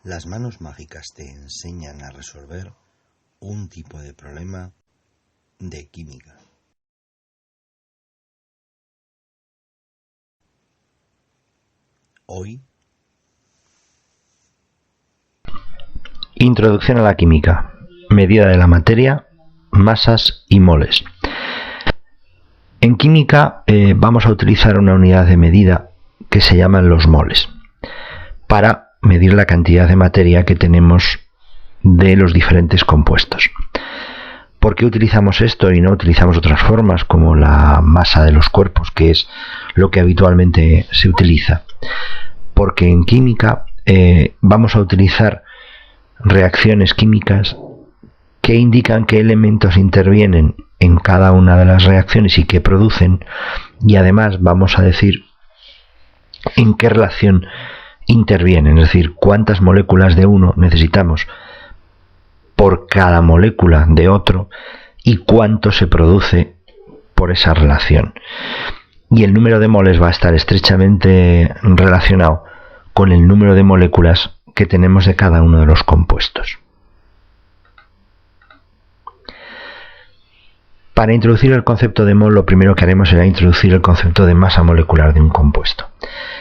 Las manos mágicas te enseñan a resolver un tipo de problema de química. Hoy, introducción a la química, medida de la materia, masas y moles. En química vamos a utilizar una unidad de medida que se llaman los moles para medir la cantidad de materia que tenemos de los diferentes compuestos. ¿Por qué utilizamos esto y no utilizamos otras formas como la masa de los cuerpos, que es lo que habitualmente se utiliza? Porque en química vamos a utilizar reacciones químicas que indican qué elementos intervienen en cada una de las reacciones y qué producen, y además vamos a decir en qué relación intervienen, es decir, cuántas moléculas de uno necesitamos por cada molécula de otro y cuánto se produce por esa relación. Y el número de moles va a estar estrechamente relacionado con el número de moléculas que tenemos de cada uno de los compuestos. Para introducir el concepto de mol, lo primero que haremos será introducir el concepto de masa molecular de un compuesto.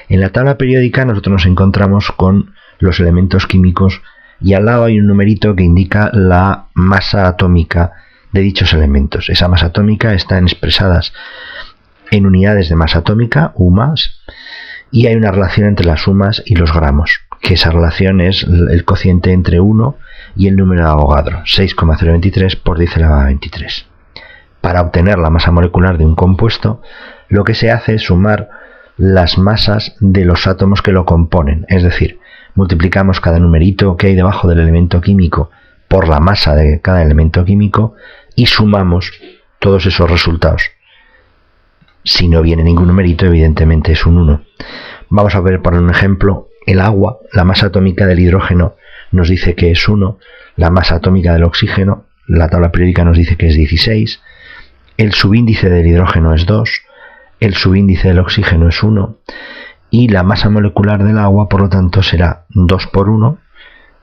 En la tabla periódica nosotros nos encontramos con los elementos químicos y al lado hay un numerito que indica la masa atómica de dichos elementos. Esa masa atómica están expresadas en unidades de masa atómica, UMAS, y hay una relación entre las UMAS y los gramos, que esa relación es el cociente entre 1 y el número de Avogadro, 6,023 por 10 elevado a 23. Para obtener la masa molecular de un compuesto, lo que se hace es sumar las masas de los átomos que lo componen, es decir, multiplicamos cada numerito que hay debajo del elemento químico por la masa de cada elemento químico y sumamos todos esos resultados. Si no viene ningún numerito, evidentemente es un 1. Vamos a ver por un ejemplo, el agua, la masa atómica del hidrógeno nos dice que es 1, la masa atómica del oxígeno, la tabla periódica nos dice que es 16, el subíndice del hidrógeno es 2, el subíndice del oxígeno es 1, y la masa molecular del agua, por lo tanto, será 2 por 1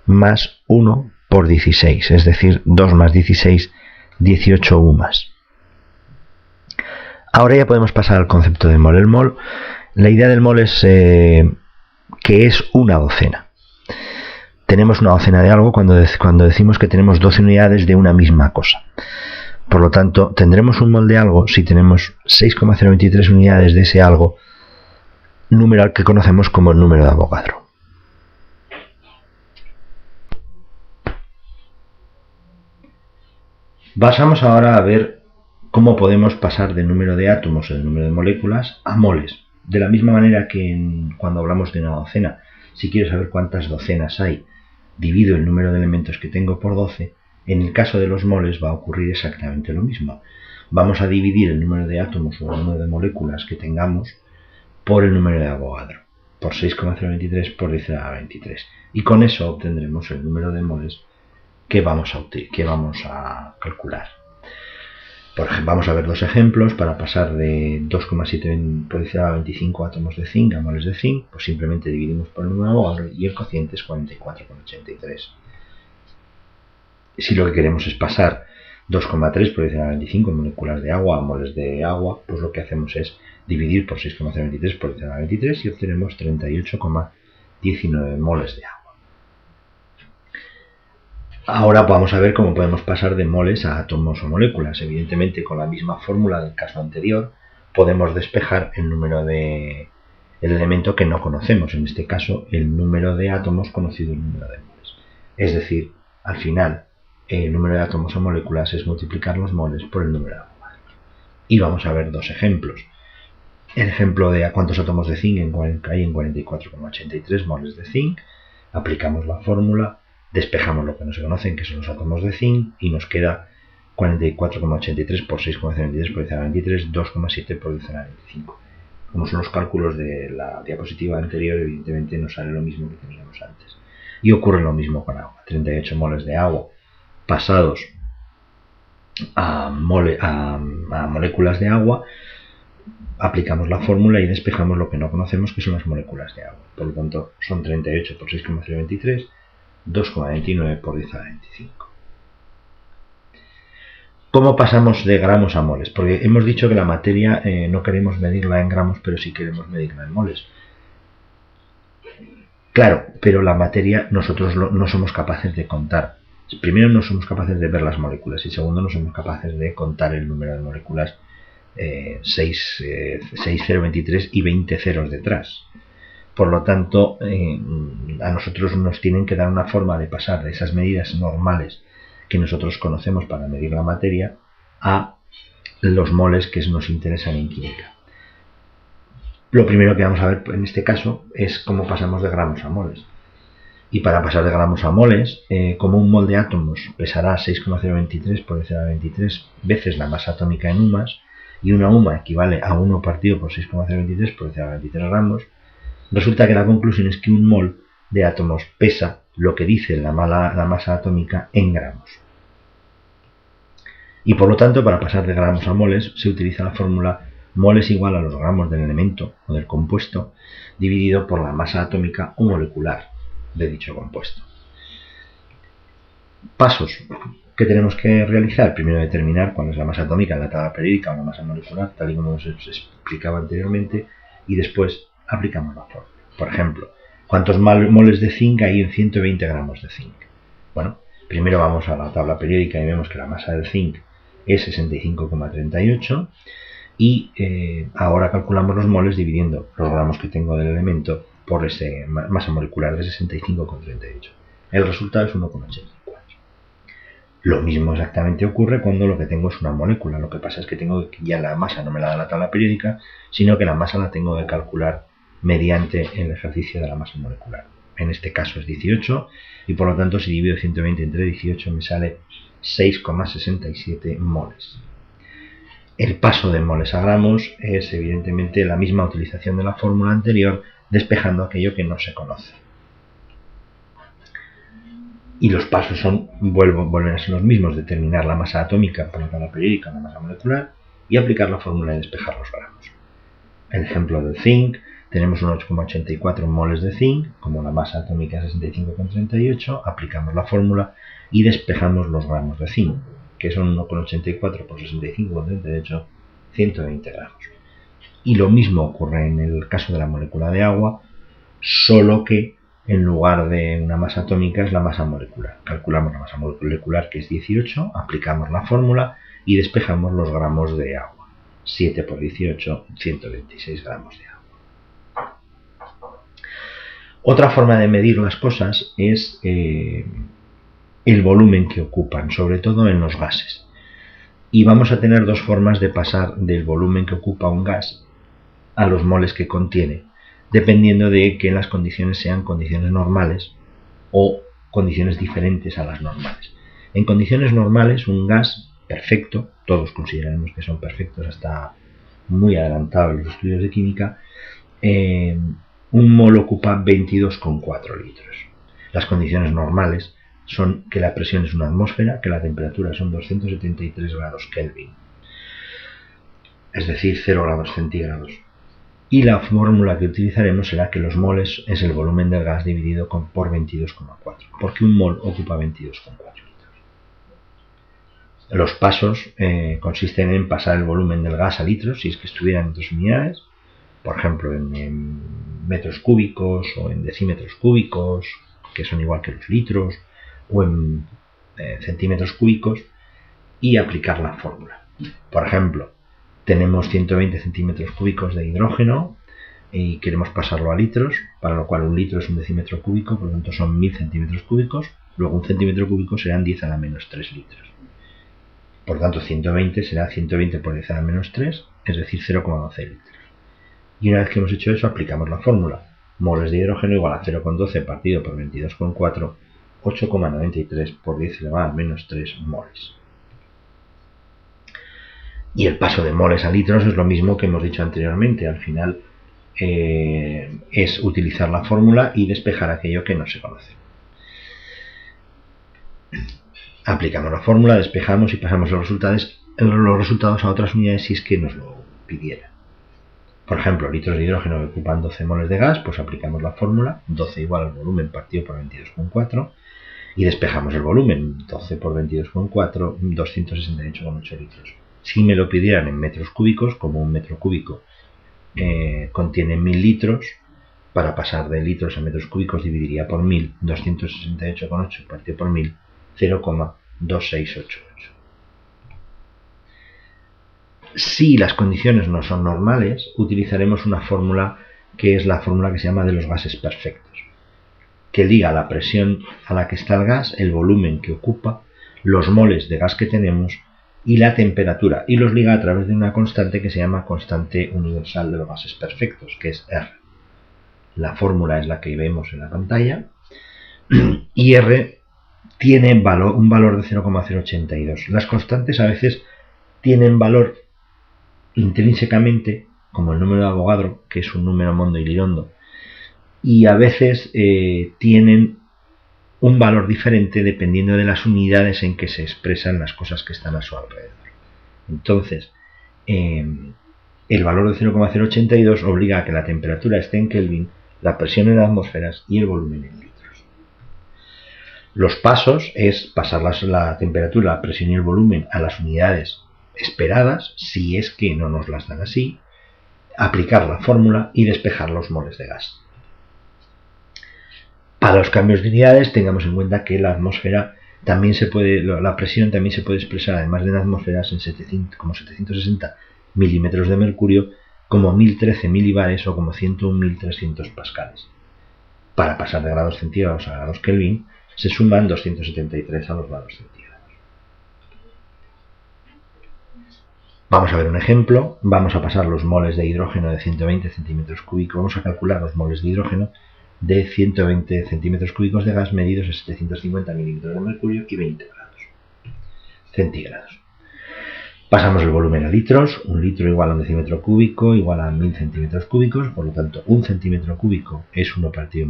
más 1 por 16, es decir, 2 más 16, 18 UMAS. Ahora ya podemos pasar al concepto de mol. El mol, la idea del mol es que es una docena. Tenemos una docena de algo cuando decimos que tenemos 12 unidades de una misma cosa. Por lo tanto, tendremos un mol de algo si tenemos 6,023 unidades de ese algo, número al que conocemos como el número de Avogadro. Pasamos ahora a ver cómo podemos pasar del número de átomos o del número de moléculas a moles. De la misma manera que cuando hablamos de una docena, si quiero saber cuántas docenas hay, divido el número de elementos que tengo por 12, en el caso de los moles va a ocurrir exactamente lo mismo. Vamos a dividir el número de átomos o el número de moléculas que tengamos por el número de Avogadro, por 6,023 por 10 a la 23. Y con eso obtendremos el número de moles que vamos a calcular. Por ejemplo, vamos a ver dos ejemplos para pasar de 2,7 por 10 a la 25 átomos de zinc a moles de zinc. Pues simplemente dividimos por el número de Avogadro y el cociente es 44,83. Si lo que queremos es pasar 2,3 por 10 a la 25 moléculas de agua a moles de agua, pues lo que hacemos es dividir por 6,023 por 10 a la 23 y obtenemos 38,19 moles de agua. Ahora vamos a ver cómo podemos pasar de moles a átomos o moléculas. Evidentemente, con la misma fórmula del caso anterior, podemos despejar el elemento que no conocemos, en este caso el número de átomos conocido el número de moles. Es decir, al final, el número de átomos o moléculas es multiplicar los moles por el número de Avogadro. Y vamos a ver dos ejemplos. El ejemplo de a cuántos átomos de zinc hay en 44,83 moles de zinc. Aplicamos la fórmula, despejamos lo que no se conocen, que son los átomos de zinc, y nos queda 44,83 por 6,023 por 10 a la 23, 2,7 por 10 a la 25. Como son los cálculos de la diapositiva anterior, evidentemente nos sale lo mismo que teníamos antes. Y ocurre lo mismo con agua. 38 moles de agua pasados a moléculas de agua, aplicamos la fórmula y despejamos lo que no conocemos, que son las moléculas de agua. Por lo tanto, son 38 por 6,023, 2,29 por 10 a la 25. ¿Cómo pasamos de gramos a moles? Porque hemos dicho que la materia no queremos medirla en gramos, pero sí queremos medirla en moles. Claro, pero la materia nosotros no somos capaces de contar. Primero, no somos capaces de ver las moléculas y segundo, no somos capaces de contar el número de moléculas 6, 023 y 20 ceros detrás. Por lo tanto, a nosotros nos tienen que dar una forma de pasar de esas medidas normales que nosotros conocemos para medir la materia a los moles que nos interesan en química. Lo primero que vamos a ver en este caso es cómo pasamos de gramos a moles. Y para pasar de gramos a moles, como un mol de átomos pesará 6,023 por 10 a la 23 veces la masa atómica en UMAS, y una UMA equivale a 1 partido por 6,023 por 10 a la 23 gramos, resulta que la conclusión es que un mol de átomos pesa lo que dice la masa atómica en gramos. Y por lo tanto, para pasar de gramos a moles, se utiliza la fórmula mol es igual a los gramos del elemento o del compuesto dividido por la masa atómica o molecular de dicho compuesto. Pasos que tenemos que realizar: primero determinar cuál es la masa atómica en la tabla periódica o la masa molecular, tal y como os explicaba anteriormente, y después aplicamos la fórmula. Por ejemplo, ¿cuántos moles de zinc hay en 120 gramos de zinc? Bueno, primero vamos a la tabla periódica y vemos que la masa del zinc es 65,38 y ahora calculamos los moles dividiendo los gramos que tengo del elemento por esa masa molecular de 65,38. El resultado es 1,84. Lo mismo exactamente ocurre cuando lo que tengo es una molécula. Lo que pasa es que tengo que ya la masa no me la da la tabla periódica, sino que la masa la tengo que calcular mediante el ejercicio de la masa molecular. En este caso es 18 y por lo tanto si divido 120 entre 18 me sale 6,67 moles. El paso de moles a gramos es evidentemente la misma utilización de la fórmula anterior, despejando aquello que no se conoce. Y los pasos vuelven a ser los mismos: determinar la masa atómica por la tabla periódica, la masa molecular, y aplicar la fórmula y despejar los gramos. El ejemplo del zinc: tenemos unos 8,84 moles de zinc, como la masa atómica es 65,38, aplicamos la fórmula y despejamos los gramos de zinc, que son 1,84 por 65,38, 120 gramos. Y lo mismo ocurre en el caso de la molécula de agua, solo que en lugar de una masa atómica es la masa molecular. Calculamos la masa molecular, que es 18, aplicamos la fórmula y despejamos los gramos de agua. 7 por 18, 126 gramos de agua. Otra forma de medir las cosas es el volumen que ocupan, sobre todo en los gases. Y vamos a tener dos formas de pasar del volumen que ocupa un gas a los moles que contiene, dependiendo de que las condiciones sean condiciones normales o condiciones diferentes a las normales. En condiciones normales, un gas perfecto, todos consideramos que son perfectos hasta muy adelantados los estudios de química, un mol ocupa 22,4 litros. Las condiciones normales son que la presión es una atmósfera, que la temperatura son 273 grados Kelvin, es decir, 0 grados centígrados. Y la fórmula que utilizaremos será que los moles es el volumen del gas dividido por 22,4, porque un mol ocupa 22,4 litros. Los pasos consisten en pasar el volumen del gas a litros, si es que estuviera en otras unidades, por ejemplo en metros cúbicos o en decímetros cúbicos, que son igual que los litros, o en centímetros cúbicos, y aplicar la fórmula. Por ejemplo, tenemos 120 centímetros cúbicos de hidrógeno y queremos pasarlo a litros, para lo cual un litro es un decímetro cúbico, por lo tanto son 1000 centímetros cúbicos, luego un centímetro cúbico serán 10 a la menos 3 litros. Por lo tanto 120 será 120 por 10 a la menos 3, es decir, 0,12 litros. Y una vez que hemos hecho eso, aplicamos la fórmula. Moles de hidrógeno igual a 0,12 partido por 22,4, 8,93 por 10 elevado a menos 3 moles. Y el paso de moles a litros es lo mismo que hemos dicho anteriormente. Al final es utilizar la fórmula y despejar aquello que no se conoce. Aplicamos la fórmula, despejamos y pasamos los resultados a otras unidades si es que nos lo pidieran. Por ejemplo, litros de hidrógeno que ocupan 12 moles de gas, pues aplicamos la fórmula 12 igual al volumen partido por 22,4 y despejamos el volumen. 12 por 22,4, 268,8 litros. Si me lo pidieran en metros cúbicos, como un metro cúbico contiene 1000 litros, para pasar de litros a metros cúbicos dividiría por 1000, 268,8 partido por 1000, 0,2688. Si las condiciones no son normales, utilizaremos una fórmula que es la fórmula que se llama de los gases perfectos, que liga la presión a la que está el gas, el volumen que ocupa, los moles de gas que tenemos y la temperatura, y los liga a través de una constante que se llama constante universal de los gases perfectos, que es R. La fórmula es la que vemos en la pantalla, y R tiene un valor de 0,082. Las constantes a veces tienen valor intrínsecamente, como el número de Avogadro, que es un número Mondo-Ilirondo, y a veces tienen un valor diferente dependiendo de las unidades en que se expresan las cosas que están a su alrededor. Entonces, el valor de 0,082 obliga a que la temperatura esté en Kelvin, la presión en atmósferas y el volumen en litros. Los pasos es pasar la temperatura, la presión y el volumen a las unidades esperadas, si es que no nos las dan así, aplicar la fórmula y despejar los moles de gas. Para los cambios de unidades tengamos en cuenta que la atmósfera también la presión también se puede expresar, además de en atmósferas, como 760 milímetros de mercurio, como 1013 milibares o como 101.300 pascales. Para pasar de grados centígrados a grados Kelvin se suman 273 a los grados centígrados. Vamos a ver un ejemplo. Vamos a pasar los moles de hidrógeno de 120 centímetros cúbicos. Vamos a calcular los moles de hidrógeno de 120 centímetros cúbicos de gas medidos a 750 milímetros de mercurio y 20 grados centígrados. Pasamos el volumen a litros. Un litro igual a un decímetro cúbico igual a 1000 centímetros cúbicos. Por lo tanto, un centímetro cúbico es 1 partido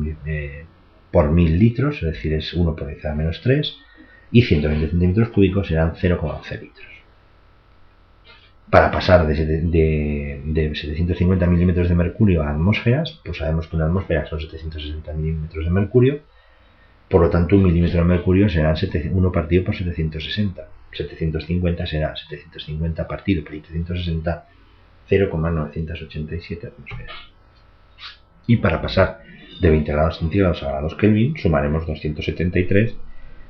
por 1000 litros, es decir, es 1 por 10 a la menos 3. Y 120 centímetros cúbicos serán 0,11 litros. Para pasar de 750 milímetros de mercurio a atmósferas, pues sabemos que una atmósfera son 760 milímetros de mercurio, por lo tanto un milímetro de mercurio será 1 partido por 760. 750 será 750 partido por 760, 0,987 atmósferas. Y para pasar de 20 grados centígrados a grados Kelvin, sumaremos 273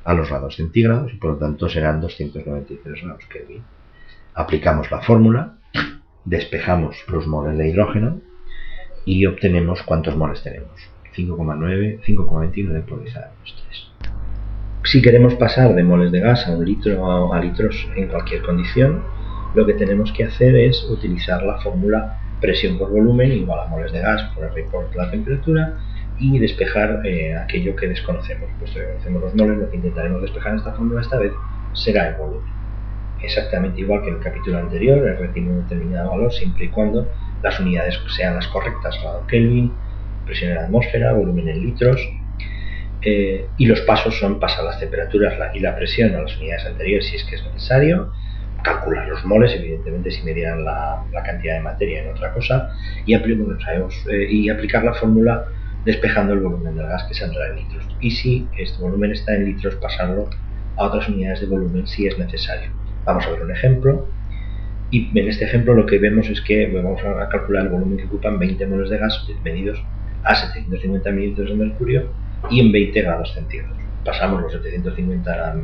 a los grados centígrados y por lo tanto serán 293 grados Kelvin. Aplicamos la fórmula, despejamos los moles de hidrógeno y obtenemos cuántos moles tenemos. 5,29 por 10 a la menos 3. Si queremos pasar de moles de gas a un litro a litros en cualquier condición, lo que tenemos que hacer es utilizar la fórmula presión por volumen igual a moles de gas por R por la temperatura y despejar aquello que desconocemos. Pues si conocemos los moles, lo que intentaremos despejar en esta fórmula esta vez será el volumen. Exactamente igual que en el capítulo anterior, R tiene un determinado valor siempre y cuando las unidades sean las correctas, grado Kelvin, presión en la atmósfera, volumen en litros, y los pasos son pasar las temperaturas y la presión a las unidades anteriores si es que es necesario, calcular los moles, evidentemente si me dieran la cantidad de materia en otra cosa, y aplicar la fórmula despejando el volumen del gas que saldrá en litros. Y si este volumen está en litros, pasarlo a otras unidades de volumen si es necesario. Vamos a ver un ejemplo, y en este ejemplo lo que vemos es que vamos a calcular el volumen que ocupan 20 moles de gas medidos a 750 mililitros de mercurio y en 20 grados centígrados. Pasamos los 750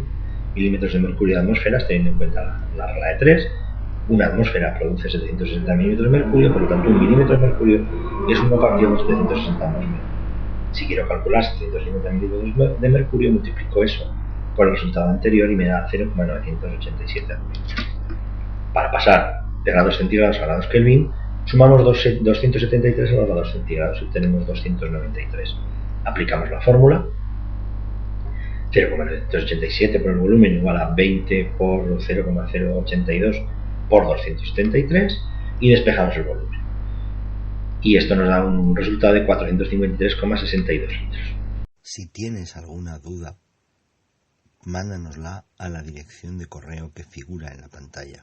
milímetros de mercurio de atmósferas teniendo en cuenta la regla de 3. Una atmósfera produce 760 milímetros de mercurio, por lo tanto un milímetro de mercurio es 1 partido por 760 atmósferas. Si quiero calcular 750 milímetros de mercurio, multiplico eso por el resultado anterior y me da 0,987. Para pasar de grados centígrados a grados Kelvin, sumamos 273 a los grados centígrados y obtenemos 293. Aplicamos la fórmula, 0,987 por el volumen igual a 20 por 0,082 por 273 y despejamos el volumen. Y esto nos da un resultado de 453,62 litros. Si tienes alguna duda, mándanosla a la dirección de correo que figura en la pantalla.